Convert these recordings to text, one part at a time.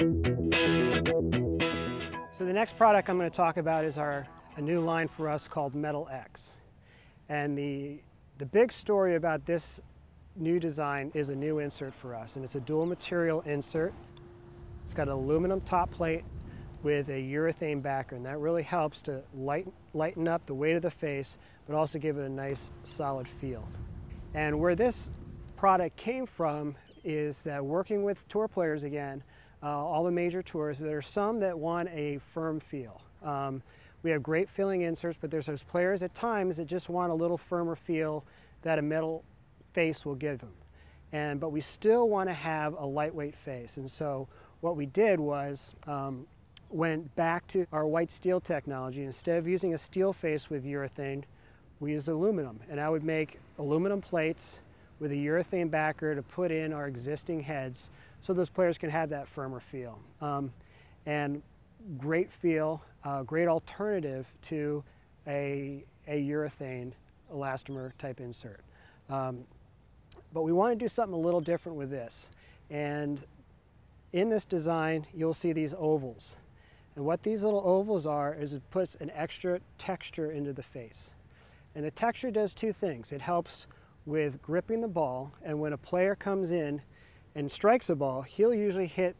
So the next product I'm going to talk about is a new line for us called Metal X. And the big story about this new design is a new insert for us, and it's a dual material insert. It's got an aluminum top plate with a urethane backer, and that really helps to lighten up the weight of the face, but also give it a nice solid feel. And where this product came from is that working with tour players again, all the major tours, there are some that want a firm feel. We have great feeling inserts, but there's those players at times that just want a little firmer feel that a metal face will give them. But we still want to have a lightweight face. And so what we did was went back to our white steel technology. Instead of using a steel face with urethane, we used aluminum. And I would make aluminum plates with a urethane backer to put in our existing heads so those players can have that firmer feel. And great feel, great alternative to a urethane elastomer type insert. But we want to do something a little different with this. And in this design, you'll see these ovals. And what these little ovals are is it puts an extra texture into the face. And the texture does two things. It helps with gripping the ball, and when a player comes in and strikes a ball, he'll usually hit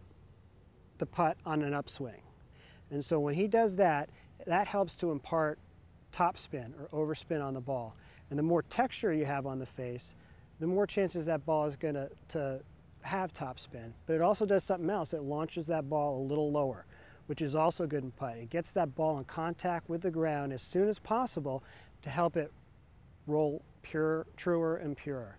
the putt on an upswing. And so when he does that, that helps to impart topspin or overspin on the ball. And the more texture you have on the face, the more chances that ball is going to have topspin. But it also does something else. It launches that ball a little lower, which is also good in putt. It gets that ball in contact with the ground as soon as possible to help it roll truer and purer.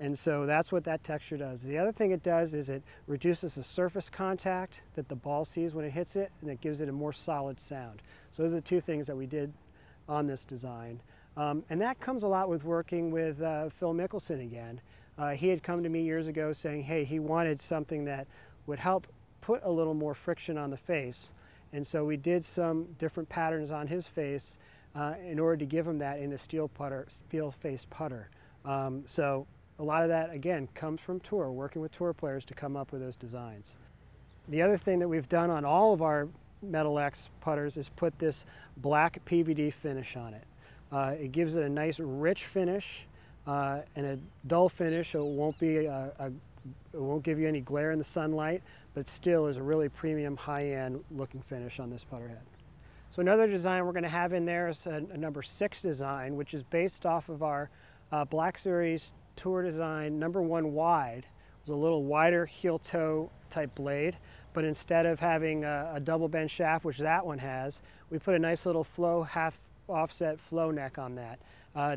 And so that's what that texture does. The other thing it does is it reduces the surface contact that the ball sees when it hits it, and it gives it a more solid sound. So those are the two things that we did on this design. And that comes a lot with working with Phil Mickelson again. He had come to me years ago saying, hey, he wanted something that would help put a little more friction on the face. And so we did some different patterns on his face in order to give him that in a steel face putter. So a lot of that, again, comes from tour, working with tour players to come up with those designs. The other thing that we've done on all of our Metal X putters is put this black PVD finish on it. It gives it a nice rich finish and a dull finish, so it won't give you any glare in the sunlight, but still is a really premium, high-end looking finish on this putter head. So another design we're going to have in there is a number 6 design, which is based off of our Black Series Tour design number 1 wide. It was a little wider heel toe type blade, but instead of having a double bend shaft, which that one has, we put a nice little flow, half offset flow neck on that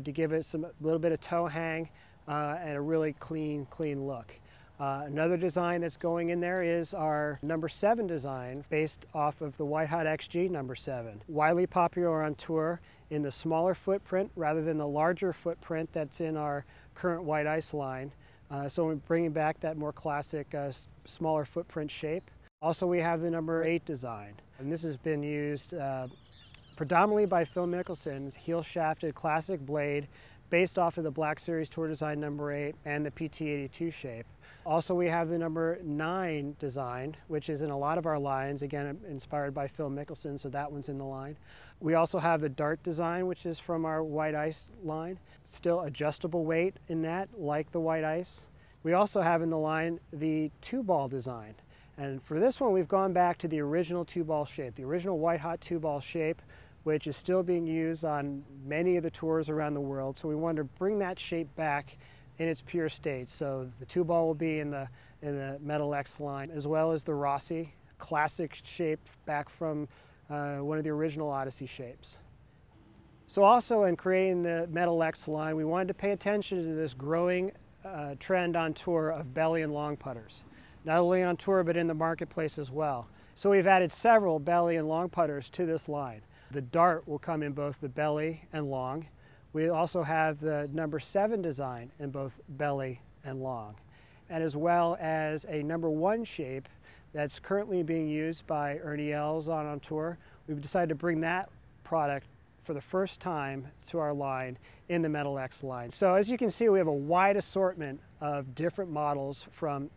to give it a little bit of toe hang and a really clean look. Another design that's going in there is our number 7 design based off of the White Hot XG number 7. Widely popular on tour in the smaller footprint rather than the larger footprint that's in our current white ice line. So we're bringing back that more classic smaller footprint shape. Also we have the number 8 design, and this has been used predominantly by Phil Mickelson's heel shafted classic blade based off of the Black Series Tour design number 8 and the PT82 shape. Also we have the number 9 design, which is in a lot of our lines, again inspired by Phil Mickelson, so that one's in the line. We also have the Dart design, which is from our white ice line. Still adjustable weight in that, like the white ice. We also have in the line the 2-ball design. And for this one, we've gone back to the original 2-ball shape, the original White Hot 2-ball shape, which is still being used on many of the tours around the world. So we wanted to bring that shape back in its pure state. So the 2-ball will be in the Metal X line, as well as the Rossi classic shape back from one of the original Odyssey shapes. So also in creating the Metal X line, we wanted to pay attention to this growing trend on tour of belly and long putters. Not only on tour, but in the marketplace as well. So we've added several belly and long putters to this line. The Dart will come in both the belly and long. We also have the number 7 design in both belly and long, and as well as a number 1 shape that's currently being used by Ernie Els on tour. We've decided to bring that product for the first time to our line in the Metal X line. So as you can see, we have a wide assortment of different models from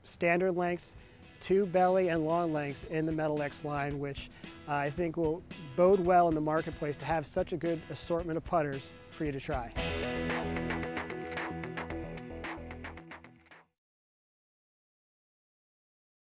standard lengths 2 belly and long lengths in the Metal X line, which I think will bode well in the marketplace to have such a good assortment of putters for you to try.